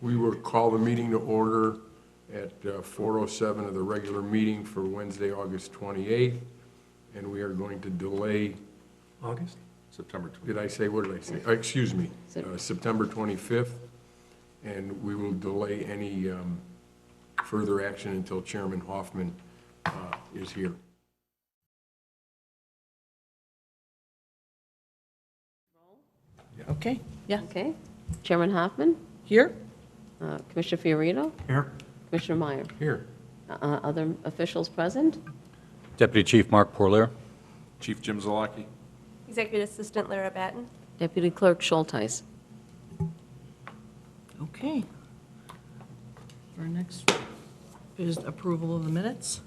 We will call the meeting to order at 4:07 of the regular meeting for Wednesday, August 28th, and we are going to delay, August? September 20th. Did I say, what did I say? Excuse me, September 25th, and we will delay any further action until Chairman Hoffman is here. Okay, yeah. Okay. Chairman Hoffman, Here? Commissioner Fiorito, Here. Commissioner Meyer. Here. Other officials present? Deputy Chief Mark Porlier. Chief Jim Zalaki. Executive Assistant Lara Batten. Deputy Clerk Schulteis. Okay. Our next is approval of the minutes.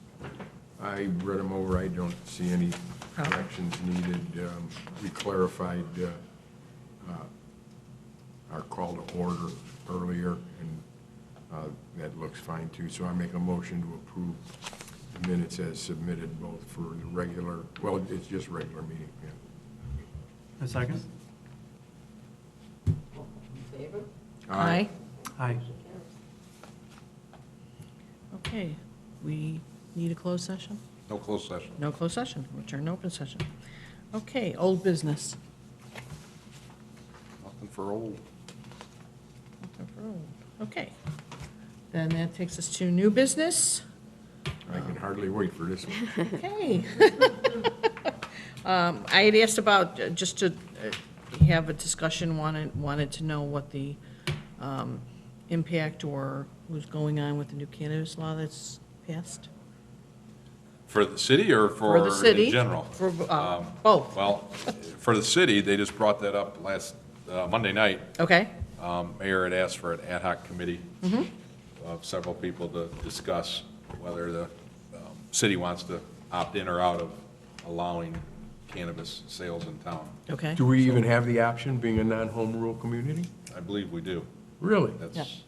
I read them over. I don't see any corrections needed. We clarified our call to order earlier, and that looks fine too. So I make a motion to approve the minutes as submitted, both for the regular, well, it's just regular meeting, yeah. A second? In favor? Aye. Aye. Okay, we need a closed session? No closed session. No closed session, return to open session. Okay, old business. Nothing for old. Okay, then that takes us to new business. I can hardly wait for this one. Okay. I had asked about, just to have a discussion, wanted to know what the impact or what's going on with the new cannabis law that's passed. For the city or for For the city. in general? For both. Well, for the city, they just brought that up last Monday night. Okay, Mayor had asked for an ad hoc committee of several people to discuss whether the city wants to opt in or out of allowing cannabis sales in town. okay. Do we even have the option, being a non-home rule community? I believe we do. Really? That's,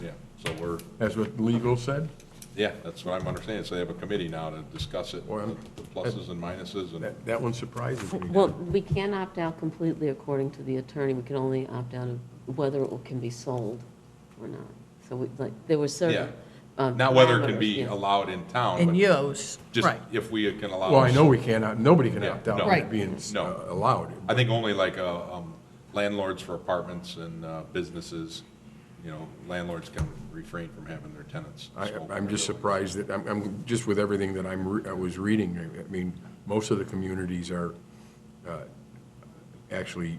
yeah, so we're, That's what legal said? yeah, that's what I'm understanding. So they have a committee now to discuss it, Well, the pluses and minuses, and That one surprises me. Well, we can't opt out completely according to the attorney. We can only opt out of whether it can be sold or not. So we, like, there were certain. not whether it can parameters, be yeah. allowed in town, And but use, just right. if we can allow. Well, I know we cannot, nobody can Yeah, opt out no. of Right. being No. allowed. I think only like landlords for apartments and businesses, you know, landlords can refrain from having their tenants smoke. I'm just surprised that, I'm just with everything that I was reading, I mean, most of the communities are actually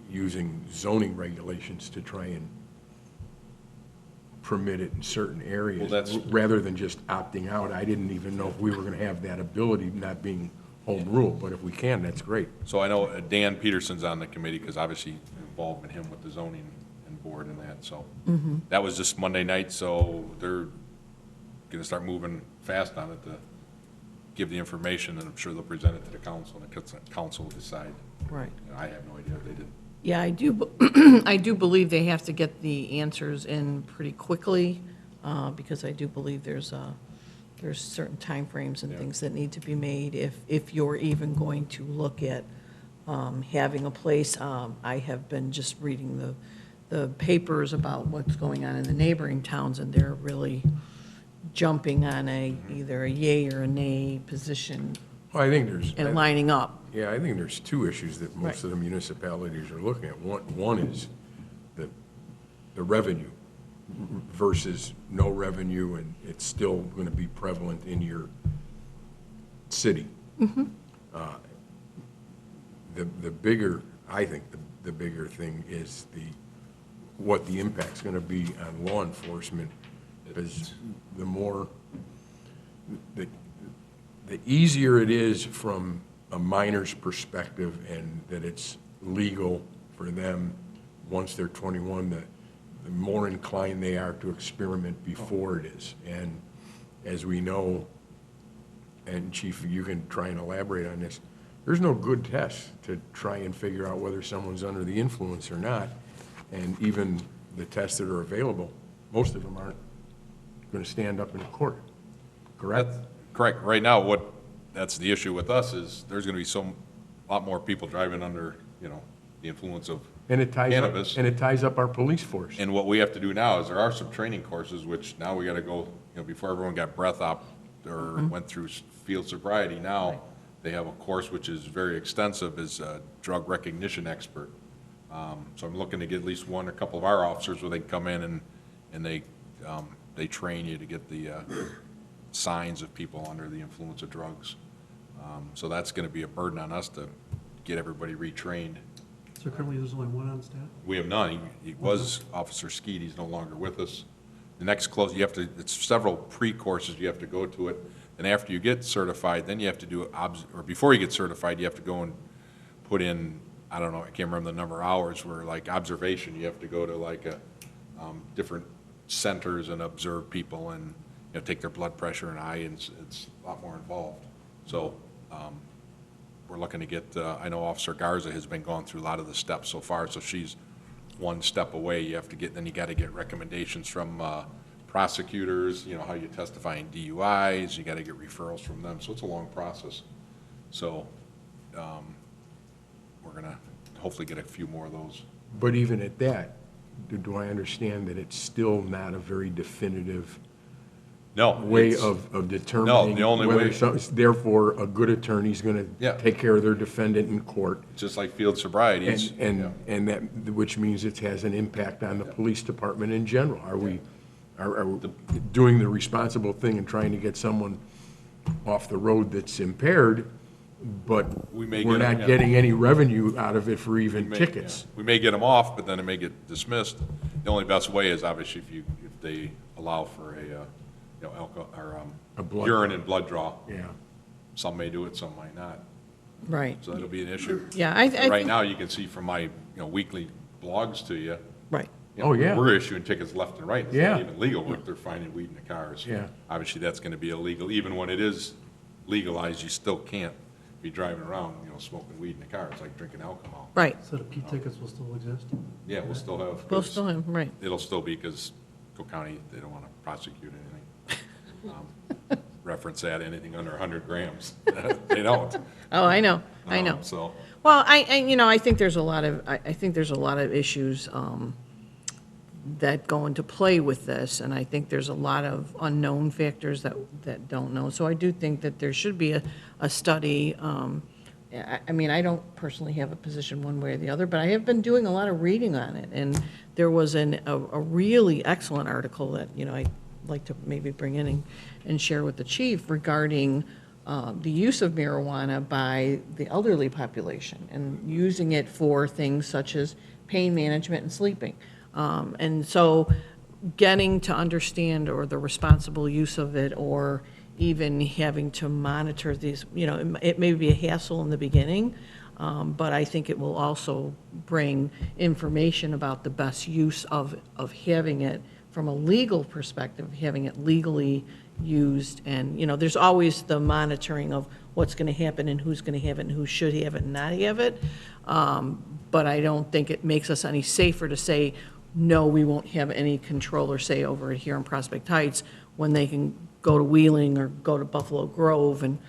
using zoning regulations to try and permit it in certain areas, Well, that's- rather than just opting out. I didn't even know if we were gonna have that ability, not being home rule, but if we can, that's great. So I know Dan Peterson's on the committee, because obviously involved in him with the zoning and board and that, so. That was just Monday night, so they're gonna start moving fast on it to give the information, and I'm sure they'll present it to the council, and the council will decide. Right. I have no idea, they didn't. Yeah, I do, I do believe they have to get the answers in pretty quickly, because I do believe there's certain timeframes and Yeah. things that need to be made if you're even going to look at having a place. I have been just reading the papers about what's going on in the neighboring towns, and they're really jumping on either a yay or a nay position Well, I think there's. and lining up. Yeah, I think there's two issues that most Right. of the municipalities are looking at. One is the revenue versus no revenue, and it's still going to be prevalent in your city. The bigger, I think, the bigger thing is what the impact's going to be on law enforcement, because the more, the easier it is from a minor's perspective, and that it's legal for them, once they're 21, the more inclined they are to experiment before it is. And as we know, and Chief, you can try and elaborate on this, there's no good test to try and figure out whether someone's under the influence or not. And even the tests that are available, most of them aren't going to stand up in court, correct? Correct. Right now, that's the issue with us, is there's gonna be a lot more people driving under, you know, the influence of And it ties up, cannabis. and it ties up our police force. And what we have to do now is there are some training courses, which now we gotta go, before everyone got breath op or went through field sobriety, now they have a course which is very extensive, is a drug recognition expert. So I'm looking to get at least one or a couple of our officers where they can come in and they train you to get the signs of people under the influence of drugs. So that's gonna be a burden on us to get everybody retrained. So currently, there's only one on staff? We have none. He was Officer Skeet. He's no longer with us. The next close, it's several pre-courses you have to go to it. And after you get certified, then you have to do, or before you get certified, you have to go and put in, I don't know, I can't remember the number of hours, where like observation, you have to go to like different centers and observe people and, take their blood pressure and eye, and it's a lot more involved. So, we're looking to get, I know Officer Garza has been going through a lot of the steps so far, so she's one step away. Then you gotta get recommendations from prosecutors, how you testify in DUIs, you gotta get referrals from them, so it's a long process. So, we're gonna hopefully get a few more of those. But even at that, do I understand that it's still not a very definitive No. way it's- of determining the only whether way- therefore, a good attorney's gonna Yeah. take care of their defendant in court? Just like field sobriety. it's- yeah. And that, which means it has an impact on the police department in general. Are we doing the responsible thing and trying to get someone off the road that's impaired, but We may we're get 'em, not yeah. getting any revenue out of it for even May- tickets? yeah. We may get them off, but then it may get dismissed. The only best way is obviously if they allow for a, alcohol, or A blood urine draw. and blood draw. Yeah. Some may do it, some might not. Right. So that'll be an issue. Yeah, I Right think, now, you can see from my, weekly blogs to you. right. Oh, yeah. We're issuing tickets left and right. It's Yeah. not even legal what they're finding weed in the cars. Yeah. Obviously, that's gonna be illegal. Even when it is legalized, you still can't be driving around, smoking weed in the car. It's like drinking alcohol. Right. So the P tickets will still exist? Yeah, we'll still have. We'll still have, right. It'll still be, because Cook County, they don't want to prosecute anything. Reference that, anything under 100 grams. They don't. Oh, I know, I know. So, Well, I think there's a lot of, I think there's a lot of issues that go into play with this, and I think there's a lot of unknown factors that don't know. So I do think that there should be a study. I mean, I don't personally have a position one way or the other, but I have been doing a lot of reading on it, and there was a really excellent article that, I'd like to maybe bring in and share with the chief regarding the use of marijuana by the elderly population and using it for things such as pain management and sleeping. And so getting to understand or the responsible use of it, or even having to monitor these, it may be a hassle in the beginning, but I think it will also bring information about the best use of having it from a legal perspective, having it legally used. And, there's always the monitoring of what's going to happen and who's going to have it and who should have it and not have it. But I don't think it makes us any safer to say, no, we won't have any control or say over it here in Prospect Heights, when they can go to Wheeling or go to Buffalo Grove and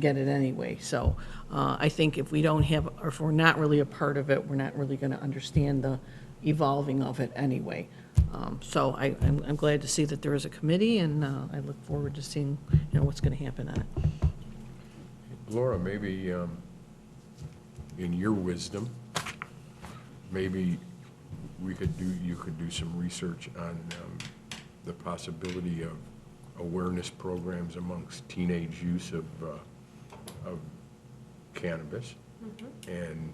get it anyway. So I think if we don't have, or if we're not really a part of it, we're not really going to understand the evolving of it anyway. So I'm glad to see that there is a committee, and I look forward to seeing, what's going to happen on it. Laura, maybe in your wisdom, maybe you could do some research on the possibility of awareness programs amongst teenage use of cannabis. And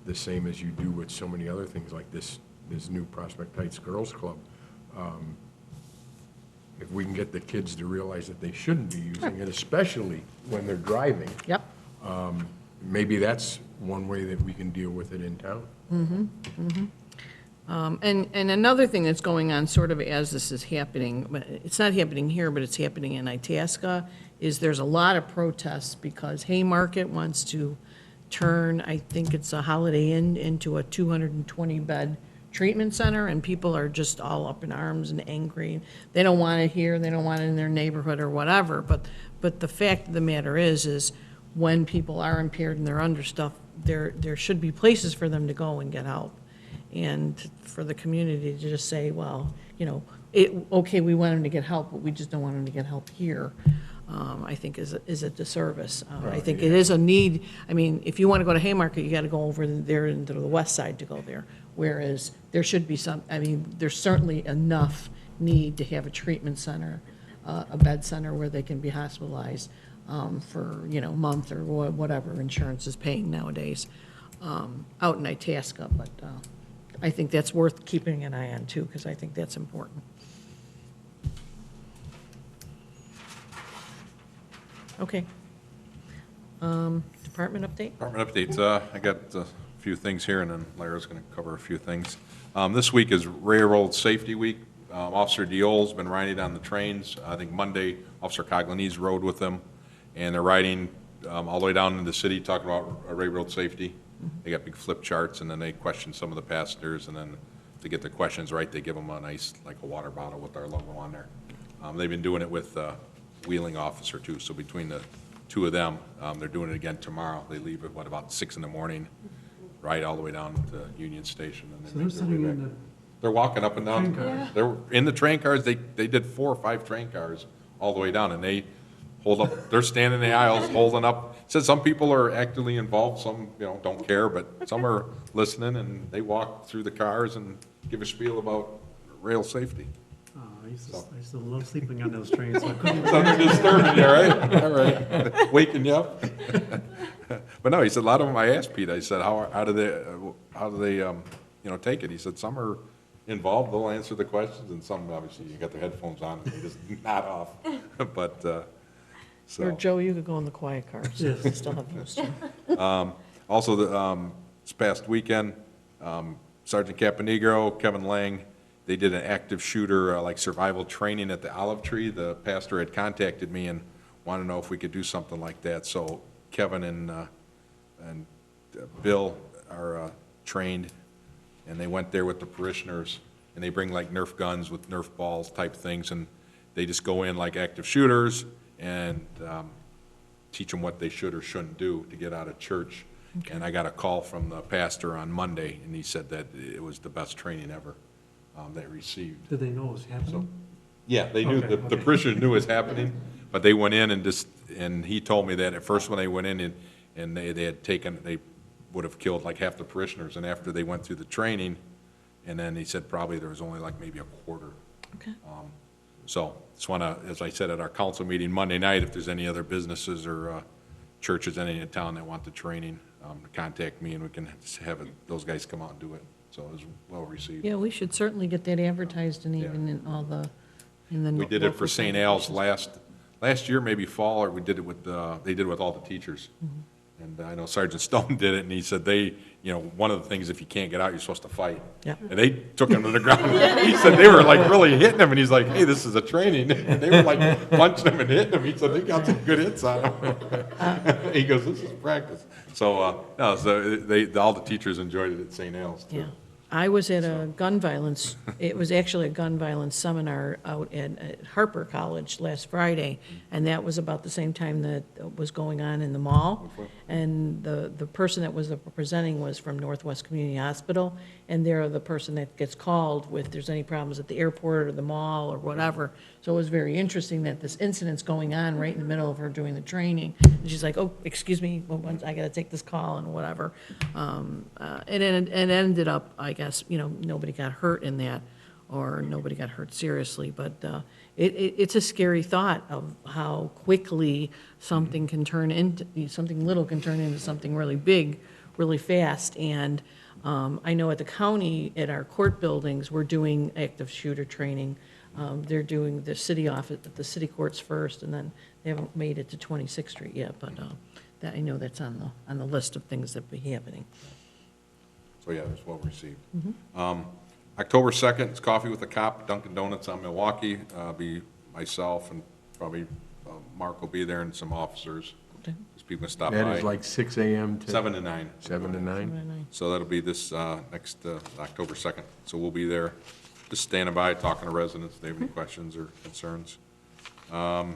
the same as you do with so many other things like this new Prospect Heights Girls Club. If we can get the kids to realize that they shouldn't be using it, especially when they're driving, Yep. maybe that's one way that we can deal with it in town. And another thing that's going on sort of as this is happening, but it's not happening here, but it's happening in Itasca, is there's a lot of protests because Haymarket wants to turn, I think it's a Holiday Inn, into a 220-bed treatment center, and people are just all up in arms and angry. They don't want it here, they don't want it in their neighborhood or whatever, but the fact of the matter is when people are impaired and they're under stuff, there should be places for them to go and get help. And for the community to just say, well, okay, we want them to get help, but we just don't want them to get help here, I think is a disservice. I think it is a need. I mean, if you want to go to Haymarket, you got to go over there into the west side to go there. Whereas there should be there's certainly enough need to have a treatment center, a bed center where they can be hospitalized for, a month or whatever insurance is paying nowadays, out in Itasca. But I think that's worth keeping an eye on too, because I think that's important. Okay. Department update? Department updates, I got a few things here, and then Lara's going to cover a few things. This week is Railroad Safety Week. Officer Diol's been riding on the trains. I think Monday, Officer Coglanese rode with them, and they're riding all the way down in the city, talking about railroad safety. They got big flip charts, and then they question some of the passengers, and then to get the questions right, they give them a nice, like a water bottle with our logo on there. They've been doing it with wheeling officer too, so between the two of them, they're doing it again tomorrow. They leave at, about 6 in the morning, ride all the way down to Union Station, and So then they're make their way sitting back. in the They're walking up and down. train cars. They're in the train cars. They did 4 or 5 train cars all the way down, and they hold up, they're standing in the aisles holding up. Said some people are actively involved, some, don't care, but some are listening, and they walk through the cars and give a spiel about rail safety. Oh, I used to love sleeping on those trains, so I couldn't. Something disturbing you, right? All right. Waking you up? But no, he said, a lot of them, I asked Pete, I said, how do they take it? He said, some are involved, they'll answer the questions, and some, obviously, you got their headphones on, and they just nod off. But, Or so. Joe, you could go in the quiet cars. Yes. You still have those too. Also, this past weekend, Sergeant Caponegro, Kevin Lang, they did an active shooter, like survival training at the Olive Tree. The pastor had contacted me and wanted to know if we could do something like that. So Kevin and Bill are trained, and they went there with the parishioners, and they bring like Nerf guns with Nerf balls type things, and they just go in like active shooters and teach them what they should or shouldn't do to get out of church. And I got a call from the pastor on Monday, and he said that it was the best training ever they received. Did they know it was happening? Yeah, they knew, Okay, the okay. parishioners knew it was happening, but they went in and he told me that at first when they went in and they would have killed like half the parishioners, and after they went through the training, and then he said probably there was only like maybe a quarter. Okay. So, just want to, as I said at our council meeting Monday night, if there's any other businesses or churches in town that want the training, contact me and we can have those guys come out and do it. So it was well received. Yeah, we should certainly get that advertised and even in all in the. We did it for local St. Al's publications. last year, maybe fall, or we did it with, they did it with all the teachers. And I know Sergeant Stone did it, and he said one of the things, if you can't get out, you're supposed to fight. Yeah. And they took him to the ground. He said they were like really hitting him, and he's like, hey, this is a training. And they were like punching him and hitting him. He said they got some good hits on him. He goes, this is practice. So, no, so all the teachers enjoyed it at St. Al's too. Yeah. I was at a gun violence, it was actually a gun violence seminar out at Harper College last Friday, and that was about the same time that was going on in the mall. And the person that was presenting was from Northwest Community Hospital, and they're the person that gets called if there's any problems at the airport or the mall or whatever. So it was very interesting that this incident's going on right in the middle of her doing the training. And she's like, oh, excuse me, I gotta take this call and whatever. And it ended up, I guess, nobody got hurt in that, or nobody got hurt seriously, but it's a scary thought of how quickly something can turn into, something little can turn into something really big, really fast. And I know at the county, at our court buildings, we're doing active shooter training. They're doing the city office, the city courts first, and then they haven't made it to 26th Street yet, but that, I know that's on the list of things that will be happening. So, yeah, it was well received. October 2nd, it's Coffee with a Cop, Dunkin' Donuts on Milwaukee. Be myself and probably Mark will be there and some officers. Okay. These people can stop by. That is like 6 a.m. to? 7 to 9. 7 to 9? So that'll be this next October 2nd. So we'll be there, just standing by, talking to residents if they have any questions or concerns. I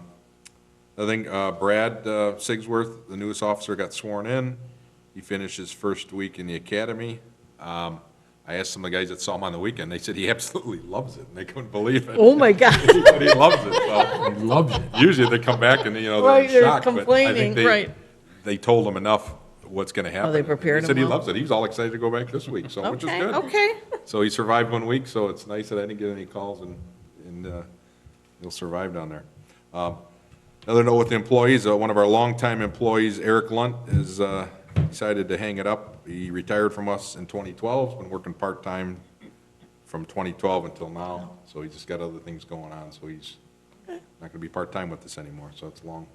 think Brad Sigsworth, the newest officer, got sworn in. He finished his first week in the academy. I asked some of the guys that saw him on the weekend, they said he absolutely loves it, and they couldn't believe it. Oh, my God. He said he loves it, so. He loves it. Usually they come back and, they're Right, in they're shock, but I complaining, think they, right. they told him enough what's gonna happen. they prepared He said him he well? loves it. He was all excited to go back this week, so, which is Okay, good. okay. So he survived 1 week, so it's nice that I didn't get any calls and he'll survive down there. Another note with the employees, one of our longtime employees, Eric Lunt, is decided to hang it up. He retired from us in 2012, has been working part-time from 2012 until now, so he just got other things going on, so he's not gonna be part-time with us anymore, so it's long.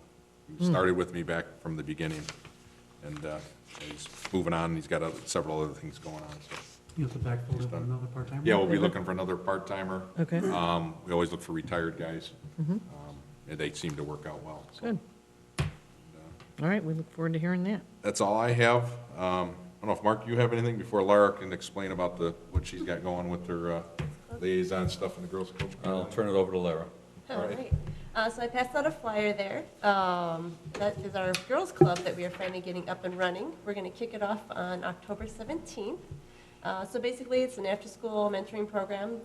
He started with me back from the beginning, and he's moving on, he's got several other things going on, so. You have to backfill it with another part-timer? Yeah, we'll be looking for another part-timer. Okay. We always look for retired guys. And they seem to work out well, so. Good. All right, we look forward to hearing that. That's all I have. I don't know if, Mark, you have anything before Lara can explain about what she's got going with her liaison stuff in the Girls Club? I'll turn it over to Lara. All right. So I passed out a flyer there. That is our girls' club that we are finally getting up and running. We're going to kick it off on October 17th. So basically, it's an after-school mentoring program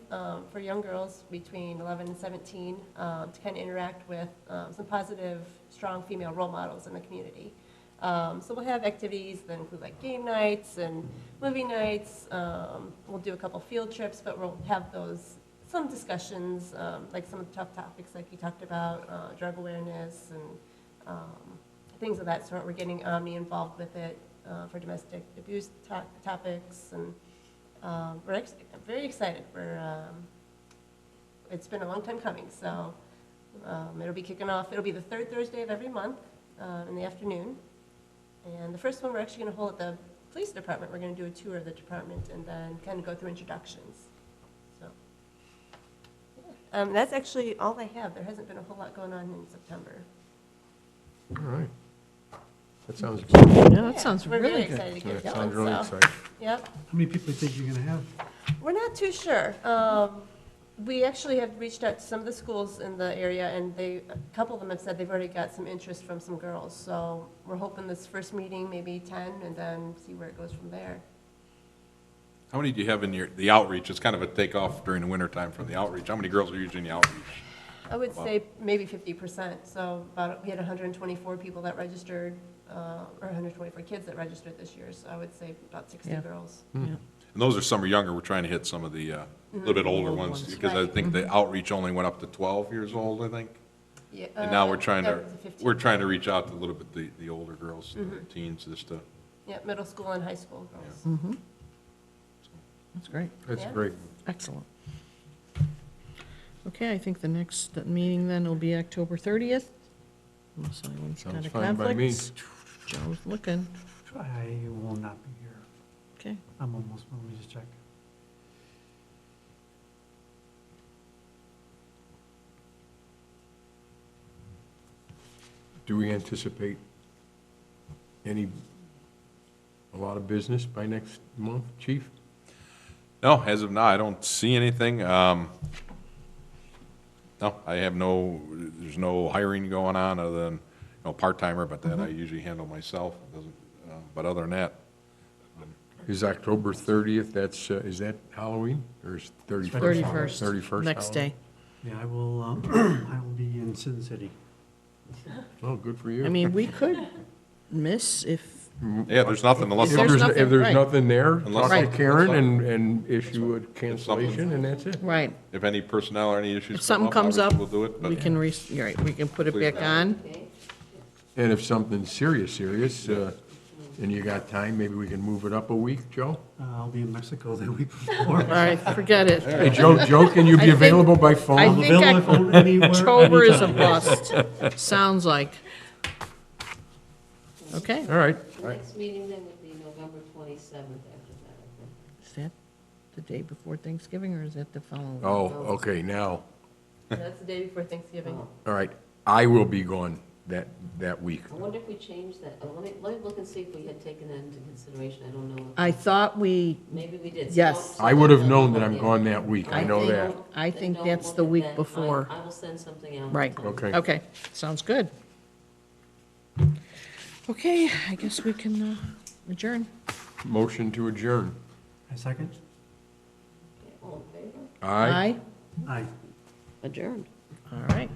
for young girls between 11 and 17 to kind of interact with some positive, strong female role models in the community. So we'll have activities that include like game nights and movie nights. We'll do a couple field trips, but we'll have some discussions, like some of the tough topics like you talked about, drug awareness and things of that sort. We're getting Omni involved with it for domestic abuse topics, and I'm very excited. It's been a long time coming, so it'll be kicking off. It'll be the third Thursday of every month in the afternoon. And the first one we're actually going to hold at the police department. We're going to do a tour of the department and then kind of go through introductions. So that's actually all I have. There hasn't been a whole lot going on in September. All right. That sounds good. Yeah, that sounds We're really very good. excited to get That going. sounds really so, exciting. Yep. How many people do you think you're gonna have? We're not too sure. We actually have reached out to some of the schools in the area, and a couple of them have said they've already got some interest from some girls. So we're hoping this first meeting, maybe 10, and then see where it goes from there. How many do you have in the outreach? It's kind of a takeoff during the wintertime from the outreach. How many girls are usually in the outreach? I would say maybe 50%. So we had 124 people that registered, or 124 kids that registered this year. So I would say about 60 Yeah. girls. Yeah. And those are some are younger. We're trying to hit some of the little bit older Old ones, ones. because I Right. think the outreach only went up to 12 years old, I think. Yeah, And now we're trying no, to, it's a 15. we're trying to reach out to a little bit the older girls, teens, just to, Yeah, middle school and high school girls. That's great. That's Yeah. great. Excellent. Okay, I think the next meeting then will be October 30th. Unless anyone's got Sounds a fine by me. conflict. Joe's looking. I will not be here. Okay. I'm almost, let me just check. Do we anticipate a lot of business by next month, chief? no, as of now, I don't see anything. No, I have there's no hiring going on other than, part-timer, but that I usually handle myself. It doesn't, but other than that, Is October 30th, is that Halloween, or is 31st? 31st. 31st Next Halloween? day. Yeah, I will, I will be in Sin City. Oh, good for you. I mean, we could miss if, yeah, there's nothing unless. If there's nothing, If there's right. nothing there, Unless- talk to Right. Karen and issue a cancellation, and that's it. right, If any personnel or any issues if something come comes up, up, obviously we'll do it, we but can, you're right, we can put it Please back on. Okay? And if something's serious, and you got time, maybe we can move it up a week, Joe? I'll be in Mexico the week before. All right, forget it. Hey, Joe, can you I be think- available by I phone? I'm think available anywhere, October is a anytime. bust, sounds like. Okay, All right. The next meeting then would be November 27th after that, I think. is that the day before Thanksgiving, or is that the following? Oh, okay, now, That's the day before Thanksgiving. all right. I will be gone that week. I wonder if we changed that. Let me look and see if we had taken that into consideration. I don't know. I thought we, Maybe we did. Yes. I would have known that I'm gone that week, I I know think- that. I Then think don't that's look the at week that. before. I will send something out. Right. Okay. Okay, sounds good. Okay, I guess we can Adjourn. Motion to adjourn. A second? All in favor? Aye? Aye. Aye. Adjourned. All right.